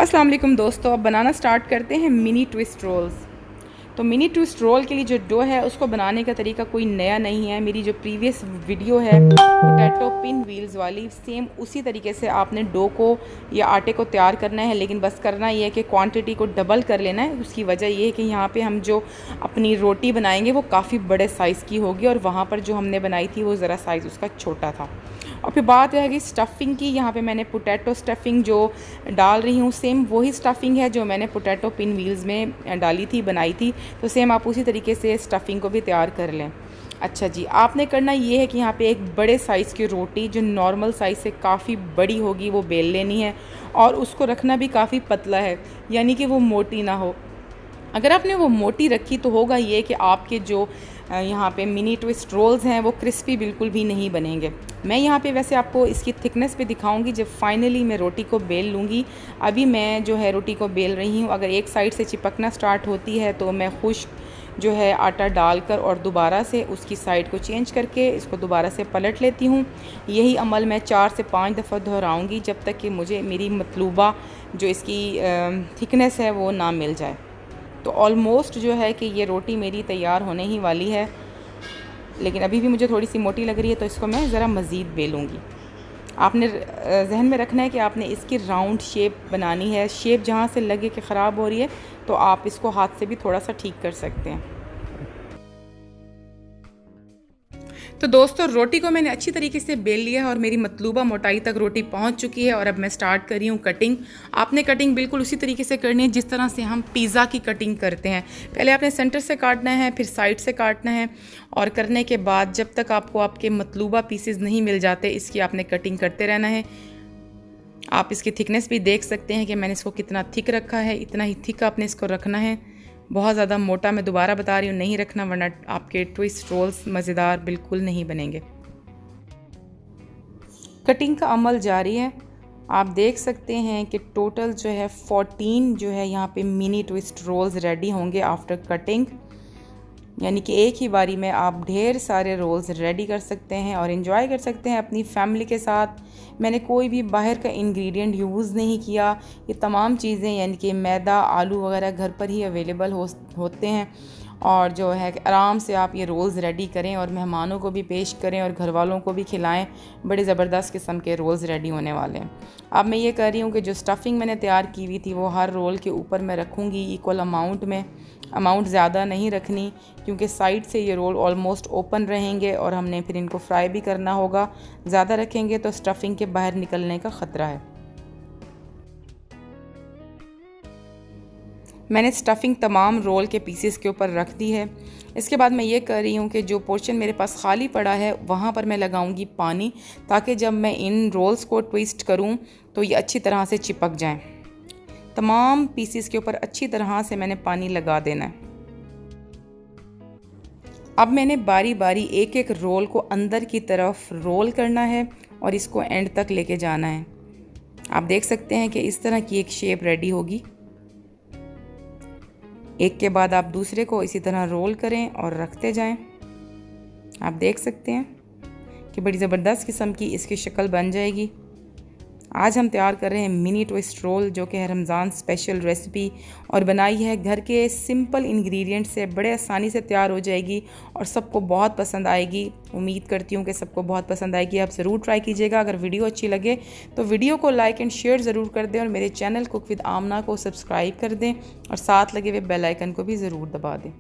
अस्सलाम वालेकुम दोस्तों, अब बनाना स्टार्ट करते हैं मिनी ट्विस्ट रोल्स। तो मिनी ट्विस्ट रोल के लिए जो डो है उसको बनाने का तरीका कोई नया नहीं है। मेरी जो प्रीवियस वीडियो है पोटैटो पिन व्हील्स वाली, सेम उसी तरीके से आपने डो को या आटे को तैयार करना है, लेकिन बस करना ये है कि क्वांटिटी को डबल कर लेना है। उसकी वजह ये है कि यहाँ पे हम जो अपनी रोटी बनाएंगे वो काफ़ी बड़े साइज़ की होगी और वहाँ पर जो हमने बनाई थी वो ज़रा साइज़ उसका छोटा था। और फिर बात रहेगी स्टफ़िंग की। यहाँ पे मैंने पोटैटो स्टफ़िंग जो डाल रही हूँ सेम वही स्टफ़िंग है जो मैंने पोटैटो पिन व्हील्स में डाली थी, बनाई थी। तो सेम आप उसी तरीके से स्टफ़िंग को भी तैयार कर लें। अच्छा जी, आपने करना ये है कि यहाँ पे एक बड़े साइज़ की रोटी जो नॉर्मल साइज़ से काफ़ी बड़ी होगी वो बेल लेनी है और उसको रखना भी काफ़ी पतला है, यानी कि वो मोटी ना हो। अगर आपने वो मोटी रखी तो होगा ये कि आपके जो यहाँ पे मिनी ट्विस्ट रोल्स हैं वो क्रिस्पी बिल्कुल भी नहीं बनेंगे। मैं यहाँ पे वैसे आपको इसकी थिकनेस पे दिखाऊंगी जब फाइनली मैं रोटी को बेल लूँगी। अभी मैं जो है रोटी को बेल रही हूँ। अगर एक साइड से चिपकना स्टार्ट होती है तो मैं खुश्क जो है आटा डालकर और दोबारा से उसकी साइड को चेंज करके इसको दोबारा से पलट लेती हूँ। यही अमल मैं 4 से 5 दफ़ा दोहराऊँगी जब तक कि मुझे मेरी मतलूबा जो इसकी थिकनेस है वो ना मिल जाए। तो ऑलमोस्ट जो है कि ये रोटी मेरी तैयार होने ही वाली है, लेकिन अभी भी मुझे थोड़ी सी मोटी लग रही है तो इसको मैं ज़रा मज़ीद बेलूँगी। आपने जहन में रखना है कि आपने इसकी राउंड शेप बनानी है। शेप जहाँ से लगे कि ख़राब हो रही है तो आप इसको हाथ से भी थोड़ा सा ठीक कर सकते हैं। तो दोस्तों रोटी को मैंने अच्छी तरीके से बेल लिया है और मेरी मतलूबा मोटाई तक रोटी पहुंच चुकी है और अब मैं स्टार्ट कर रही हूँ कटिंग। आपने कटिंग बिल्कुल उसी तरीके से करनी है जिस तरह से हम पिज़्ज़ा की कटिंग करते हैं। पहले आपने सेंटर से काटना है, फिर साइड से काटना है और करने के बाद जब तक आपको आपके मतलूबा पीसेस नहीं मिल जाते इसकी आपने कटिंग करते रहना है। आप इसकी थिकनेस भी देख सकते हैं कि मैंने इसको कितना थिक रखा है, इतना ही थिक आपने इसको रखना है। बहुत ज़्यादा मोटा मैं दोबारा बता रही हूँ नहीं रखना, वरना आपके ट्विस्ट रोल्स मज़ेदार बिल्कुल नहीं बनेंगे। कटिंग का अमल जारी है। आप देख सकते हैं कि टोटल जो है 14 जो है यहाँ पे मिनी ट्विस्ट रोल्स रेडी होंगे आफ्टर कटिंग, यानी कि एक ही बारी में आप ढेर सारे रोल्स रेडी कर सकते हैं और इन्जॉय कर सकते हैं अपनी फैमिली के साथ। मैंने कोई भी बाहर का इंग्रेडिएंट यूज़ नहीं किया। ये तमाम चीज़ें यानी कि मैदा, आलू वगैरह घर पर ही अवेलेबल होते हैं और जो है आराम से आप ये रोल्स रेडी करें और मेहमानों को भी पेश करें और घर वालों को भी खिलाएं। बड़े ज़बरदस्त किस्म के रोल्स रेडी होने वाले हैं। अब मैं ये कर रही हूँ कि जो स्टफ़िंग मैंने तैयार की हुई थी वो हर रोल के ऊपर मैं रखूँगी इक्वल अमाउंट में। अमाउंट ज़्यादा नहीं रखनी क्योंकि साइड से ये रोल ऑलमोस्ट ओपन रहेंगे और हमने फिर इनको फ्राई भी करना होगा। ज़्यादा रखेंगे तो स्टफ़िंग के बाहर निकलने का ख़तरा है। मैंने स्टफ़िंग तमाम रोल के पीसेस के ऊपर रख दी है। इसके बाद मैं ये कर रही हूँ कि जो पोर्शन मेरे पास खाली पड़ा है वहाँ पर मैं लगाऊंगी पानी, ताकि जब मैं इन रोल्स को ट्विस्ट करूँ तो ये अच्छी तरह से चिपक जाएं। तमाम पीसेस के ऊपर अच्छी तरह से मैंने पानी लगा देना है। अब मैंने बारी बारी एक एक रोल को अंदर की तरफ रोल करना है और इसको एंड तक लेके जाना है। आप देख सकते हैं कि इस तरह की एक शेप रेडी होगी। एक के बाद आप दूसरे को इसी तरह रोल करें और रखते जाएं। आप देख सकते हैं कि बड़ी ज़बरदस्त किस्म की इसकी शक्ल बन जाएगी। आज हम तैयार कर रहे हैं मिनी ट्विस्ट रोल, जो कि है रमज़ान स्पेशल रेसिपी और बनाई है घर के सिंपल इंग्रेडिएंट से। बड़े आसानी से तैयार हो जाएगी और सबको बहुत पसंद आएगी। उम्मीद करती हूँ कि सबको बहुत पसंद आएगी। आप ज़रूर ट्राई कीजिएगा। अगर वीडियो अच्छी लगे तो वीडियो को लाइक एंड शेयर ज़रूर कर दें और मेरे चैनल कुक विद आमना को सब्सक्राइब कर दें और साथ लगे हुए बेल आइकन को भी ज़रूर दबा दें।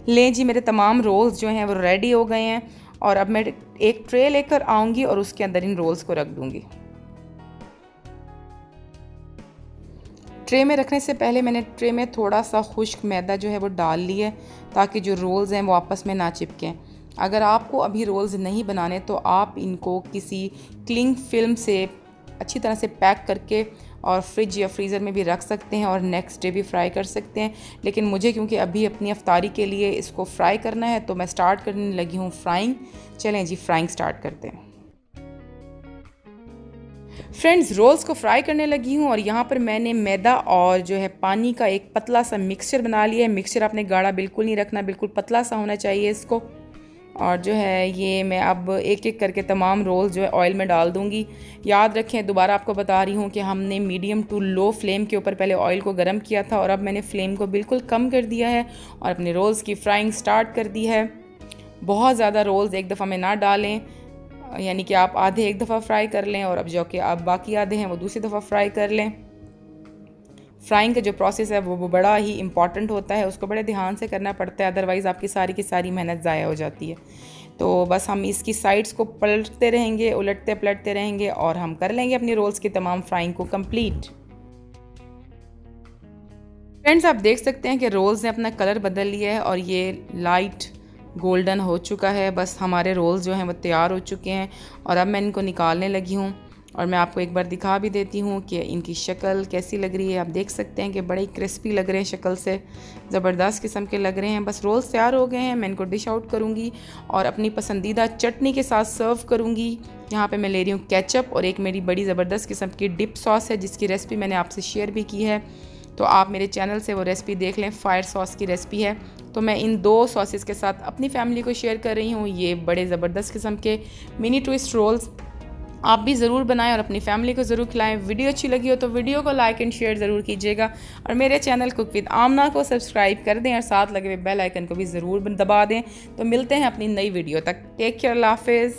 लें जी, मेरे तमाम रोल्स जो हैं वो रेडी हो गए हैं और अब मैं एक ट्रे लेकर आऊँगी और उसके अंदर इन रोल्स को रख दूँगी। ट्रे में रखने से पहले मैंने ट्रे में थोड़ा सा खुश्क मैदा जो है वो डाल लिया है ताकि जो रोल्स हैं वो आपस में ना चिपकें। अगर आपको अभी रोल्स नहीं बनाने तो आप इनको किसी क्लिंग फिल्म से अच्छी तरह से पैक करके और फ्रिज या फ्रीज़र में भी रख सकते हैं और नेक्स्ट डे भी फ्राई कर सकते हैं। लेकिन मुझे क्योंकि अभी अपनी अफ्तारी के लिए इसको फ्राई करना है तो मैं स्टार्ट करने लगी हूँ फ्राइंग। चलें जी, फ्राइंग स्टार्ट करते हैं। फ्रेंड्स, रोल्स को फ्राई करने लगी हूँ और यहाँ पर मैंने मैदा और जो है पानी का एक पतला सा मिक्सचर बना लिया है। मिक्सचर आपने गाढ़ा बिल्कुल नहीं रखना, बिल्कुल पतला सा होना चाहिए इसको। और जो है ये मैं अब एक एक करके तमाम रोल जो है ऑयल में डाल दूँगी। याद रखें, दोबारा आपको बता रही हूँ कि हमने मीडियम टू लो फ्लेम के ऊपर पहले ऑयल को गर्म किया था और अब मैंने फ्लेम को बिल्कुल कम कर दिया है और अपने रोल्स की फ्राइंग स्टार्ट कर दी है। बहुत ज़्यादा रोल्स एक दफ़ा में ना डालें, यानी कि आप आधे एक दफ़ा फ्राई कर लें और अब जो कि आप बाकी आधे हैं वो दूसरी दफ़ा फ्राई कर लें। फ्राइंग का जो प्रोसेस है वो बड़ा ही इम्पॉर्टेंट होता है, उसको बड़े ध्यान से करना पड़ता है, अदरवाइज़ आपकी सारी की सारी मेहनत ज़ाया हो जाती है। तो बस हम इसकी साइड्स को पलटते रहेंगे, उलटते पलटते रहेंगे और हम कर लेंगे अपनी रोल्स की तमाम फ्राइंग को कंप्लीट। फ्रेंड्स, आप देख सकते हैं कि रोल्स ने अपना कलर बदल लिया है और ये लाइट गोल्डन हो चुका है। बस हमारे रोल्स जो हैं वो तैयार हो चुके हैं और अब मैं इनको निकालने लगी हूँ और मैं आपको एक बार दिखा भी देती हूँ कि इनकी शक्ल कैसी लग रही है। आप देख सकते हैं कि बड़े क्रिस्पी लग रहे हैं, शक्ल से ज़बरदस्त किस्म के लग रहे हैं। बस रोल्स तैयार हो गए हैं, मैं इनको डिश आउट करूँगी और अपनी पसंदीदा चटनी के साथ सर्व करूँगी। यहाँ पे मैं ले रही हूँ केचप और एक मेरी बड़ी ज़बरदस्त किस्म की डिप सॉस है जिसकी रेसिपी मैंने आपसे शेयर भी की है, तो आप मेरे चैनल से वो रेसिपी देख लें। फायर सॉस की रेसिपी है। तो मैं इन दो सॉसेस के साथ अपनी फैमिली को शेयर कर रही हूँ। ये बड़े ज़बरदस्त किस्म के मिनी ट्विस्ट रोल्स आप भी ज़रूर बनाएं और अपनी फैमिली को ज़रूर खिलाएं। वीडियो अच्छी लगी हो तो वीडियो को लाइक एंड शेयर ज़रूर कीजिएगा और मेरे चैनल कुक विद आमना को सब्सक्राइब कर दें और साथ लगे हुए बेल आइकन को भी ज़रूर दबा दें। तो मिलते हैं अपनी नई वीडियो तक। टेक केयर, अल्लाह हाफिज़।